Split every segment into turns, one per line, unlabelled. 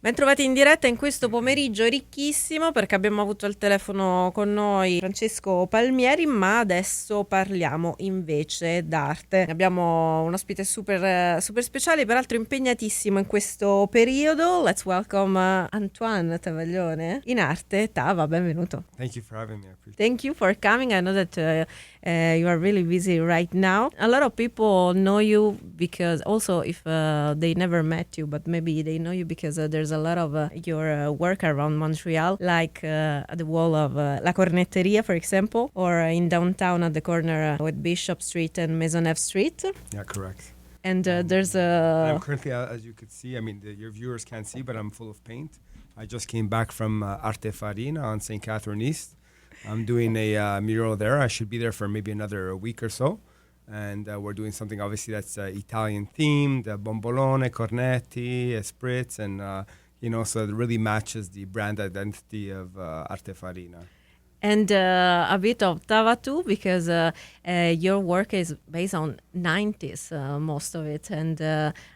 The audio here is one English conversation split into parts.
Bentrovati in diretta in questo pomeriggio ricchissimo perché abbiamo avuto al telefono con noi Francesco Palmieri, ma adesso parliamo invece d'arte. Abbiamo un ospite super speciale, peraltro impegnatissimo in questo periodo. Let's welcome Antoine Tava in Arte. Tava, benvenuto.
Thank you for having me. I appreciate
Thank you for coming. I know that you are really busy right now. A lot of people know you because also if they never met you, but maybe they know you because there's a lot of your work around Montreal, like at the wall of La Cornetteria, for example, or in downtown at the corner with Bishop Street and Maisonneuve Street.
Yeah, correct.
And there's a...
I'm currently, as you could see, I mean, your viewers can't see, but I'm full of paint. I just came back from Arte&Farina on St. Catherine East. I'm doing a mural there. I should be there for maybe another week or so. And we're doing something, obviously, that's Italian themed, bombolone, cornetti, spritz, and, so it really matches the brand identity of Arte&Farina.
And a bit of Tava too, because your work is based on 90s, most of it, and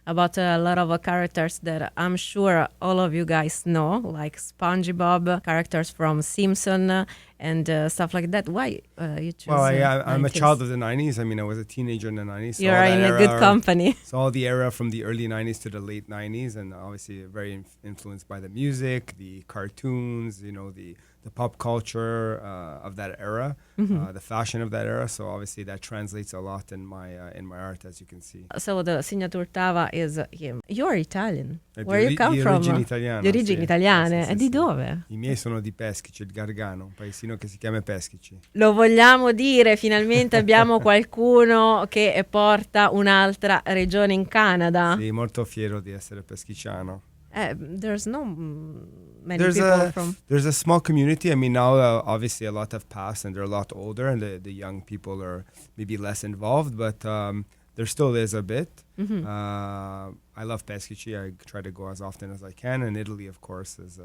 about a lot of characters that I'm sure all of you guys know, like SpongeBob, characters from Simpson, and stuff like that. Why you choose
Well, I'm a
90s?
child of the 90s. I mean, I was a teenager in the 90s. So
You're in a good company.
So all the era from the early 90s to the late 90s, and obviously very influenced by the music, the cartoons, the pop culture of that era, the fashion of that era. So obviously that translates a lot in my art, as you can see.
So the signature Tava is him. You're Italian. Where you come from?
Di origini italiane.
Di origini italiane.
Sì,
E di dove?
I miei sono di Peschici, il Gargano, un paesino che si chiama Peschici.
Lo vogliamo dire, finalmente abbiamo qualcuno che porta un'altra regione in Canada.
Sì, molto fiero di essere peschiciano.
There's no many people from...
There's a small community. I mean, now obviously a lot have passed and they're a lot older, and the young people are maybe less involved, but there still is a bit.
Mm-hmm.
I love Peschici. I try to go as often as I can, and Italy, of course, is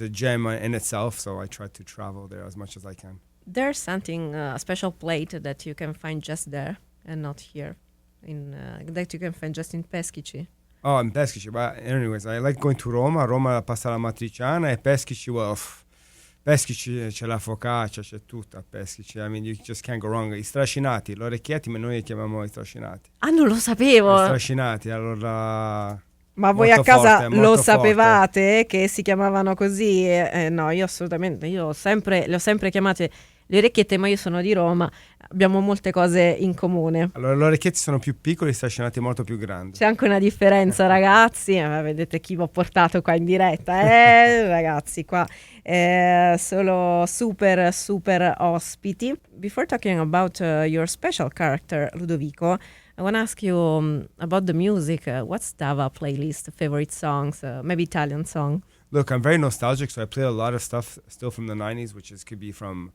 a gem in itself, so I try to travel there as much as I can.
There's something, a special plate that you can find just there and not here, that you can find just in Peschici.
Oh, in Peschici, but anyways, I like going to Roma. Roma la pasta alla matriciana, e Peschici, well, Peschici c'è la focaccia, c'è tutto a Peschici. I mean, you just can't go wrong. I strascinati, l'orecchietti, ma noi li chiamiamo i strascinati.
Ah, non lo sapevo!
I strascinati, allora...
Ma voi a casa lo sapevate che si chiamavano così? No, io assolutamente, le ho sempre chiamate le orecchiette, ma io sono di Roma, abbiamo molte cose in comune.
Allora, le orecchiette sono più piccole, i strascinati molto più grandi.
C'è anche una differenza, ragazzi. Vedete chi vi ho portato qua in diretta, ragazzi, qua solo super ospiti. Before talking about your special character, Ludovico, I want to ask you about the music. What's Tava playlist, favorite songs, maybe Italian song?
Look, I'm very nostalgic, so I play a lot of stuff still from the 90s, which could be from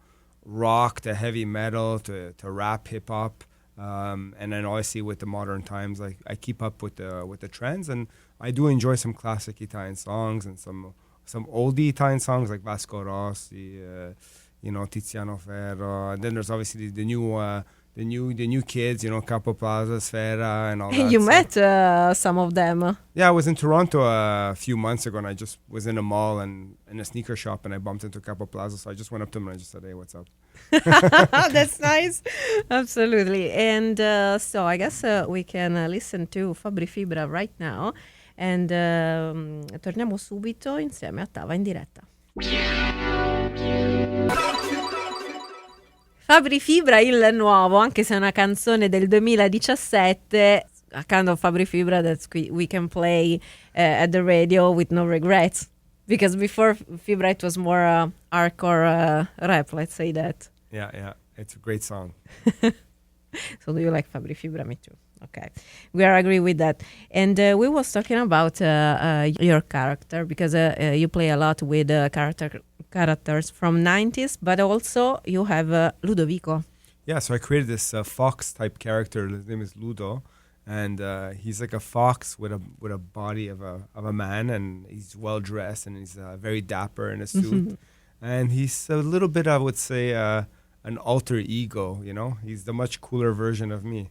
rock to heavy metal to rap, hip hop, and then obviously with the modern times, I keep up with the trends, and I do enjoy some classic Italian songs and some oldie Italian songs like Vasco Rossi, Tiziano Ferro, and then there's obviously the new kids, Capo Plaza, Sfera, and all that.
You met some of them.
Yeah, I was in Toronto a few months ago, and I just was in a mall and in a sneaker shop, and I bumped into Capo Plaza, so I just went up to him and I just said, "Hey, what's up?"
That's nice. Absolutely. And so I guess we can listen to Fabri Fibra right now, and torniamo subito insieme a Tava in diretta. Fabri Fibra, il nuovo, anche se è una canzone del 2017, a kind of Fabri Fibra that we can play at the radio with no regrets. Because before Fibra it was more hardcore rap, let's say that.
Yeah, it's a great song.
So do you like Fabri Fibra? Me too. Okay, we are agree with that. And we was talking about your character, because you play a lot with characters from 90s, but also you have Ludovico.
Yeah, so I created this fox type character. His name is Ludo, and he's like a fox with a body of a man, and he's well dressed, and he's very dapper in a suit, and he's a little bit, I would say, an alter ego, you know? He's the much cooler version of me.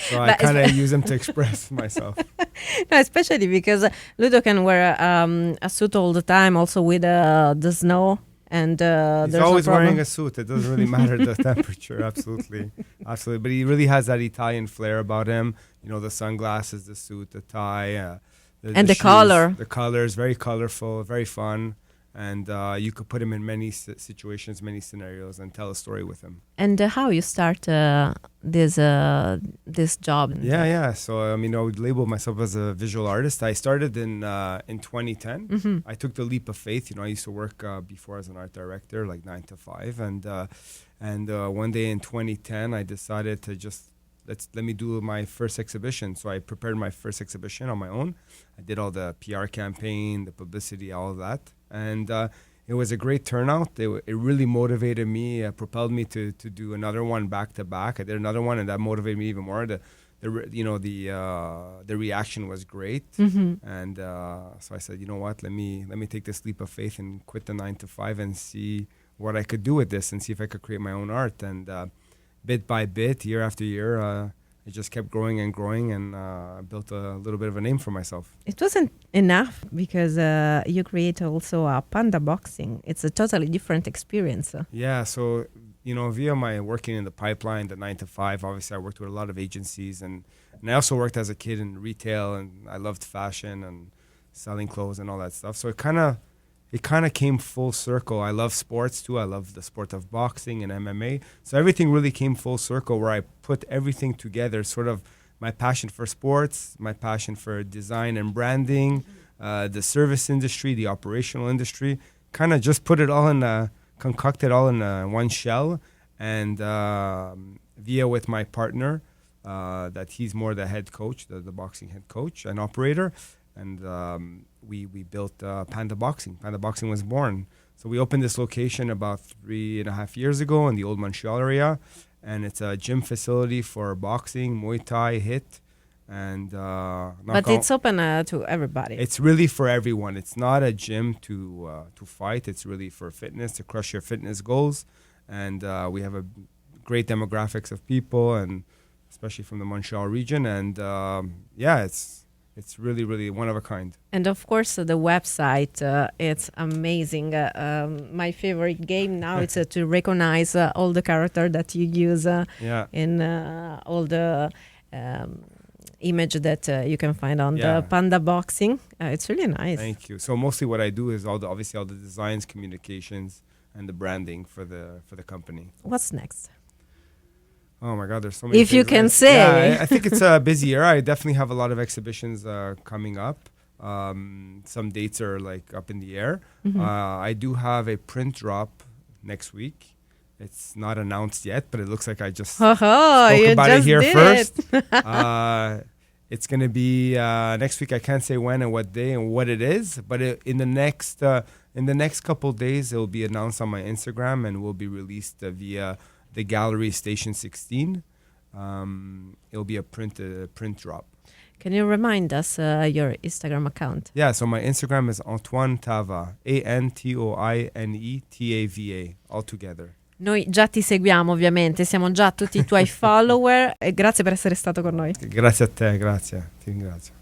So I
But
kind of use him to express myself.
No, especially because Ludo can wear a suit all the time, also with the snow. And
He's
there's
always
no problem.
wearing a suit. It doesn't really matter the temperature. Absolutely. Absolutely. But he really has that Italian flair about him. You know, the sunglasses, the suit, the tie.
And the
shoes,
color.
The colors, very colorful, very fun. And you could put him in many situations, many scenarios, and tell a story with him.
And how you start this job?
Yeah. So I mean, I would label myself as a visual artist. I started in 2010.
Mm-hmm.
I took the leap of faith. You know, I used to work before as an art director, like 9 to 5, and one day in 2010, I decided to just let me do my first exhibition. So I prepared my first exhibition on my own. I did all the PR campaign, the publicity, all of that. And it was a great turnout. It really motivated me, propelled me to do another one back to back. I did another one, and that motivated me even more. The reaction was great.
Mm-hmm.
And so I said, you know what? Let me take this leap of faith and quit the 9 to 5 and see what I could do with this, and see if I could create my own art. And bit by bit, year after year, it just kept growing and growing, and built a little bit of a name for myself.
It wasn't enough because you create also a panda boxing. It's a totally different experience.
Yeah, so, you know, via my working in the pipeline, the 9 to 5, obviously I worked with a lot of agencies, and I also worked as a kid in retail, and I loved fashion and selling clothes and all that stuff. So it kind of came full circle. I love sports too. I love the sport of boxing and MMA. So everything really came full circle, where I put everything together, sort of my passion for sports, my passion for design and branding, the service industry, the operational industry, kind of just put it all concocted all in one shell. And via with my partner, that he's more the head coach, the boxing head coach and operator. And we built Panda Boxing. Panda Boxing was born. So we opened this location about 3.5 years ago in the old Montreal area. And it's a gym facility for boxing, Muay Thai, HIIT, and
but it's open to everybody.
It's really for everyone. It's not a gym to fight. It's really for fitness, to crush your fitness goals. And we have a great demographics of people, and especially from the Montreal region. And it's really, really one of a kind.
And of course, the website, it's amazing. My favorite game now is to recognize all the characters that you use in all the image that you can find on the Panda Boxing. It's really nice.
Thank you. So mostly what I do is obviously all the designs, communications, and the branding for the company.
What's next?
Oh my God, there's so many
If
things.
you can say.
Yeah, I think it's a busy year. I definitely have a lot of exhibitions coming up. Some dates are like up in the air.
Mm-hmm.
I do have a print drop next week. It's not announced yet, but it looks like I just spoke about it here first. It's going to be next week. I can't say when and what day and what it is, but in the next couple of days, it will be announced on my Instagram and will be released via the gallery Station 16. It'll be a print drop.
Can you remind us your Instagram account?
Yeah, so my Instagram is Antoine Tava, ANTOINETAVA, all together.
Noi già ti seguiamo, ovviamente, siamo già tutti i tuoi follower, e grazie per essere stato con noi.
Grazie a te, grazie, ti ringrazio.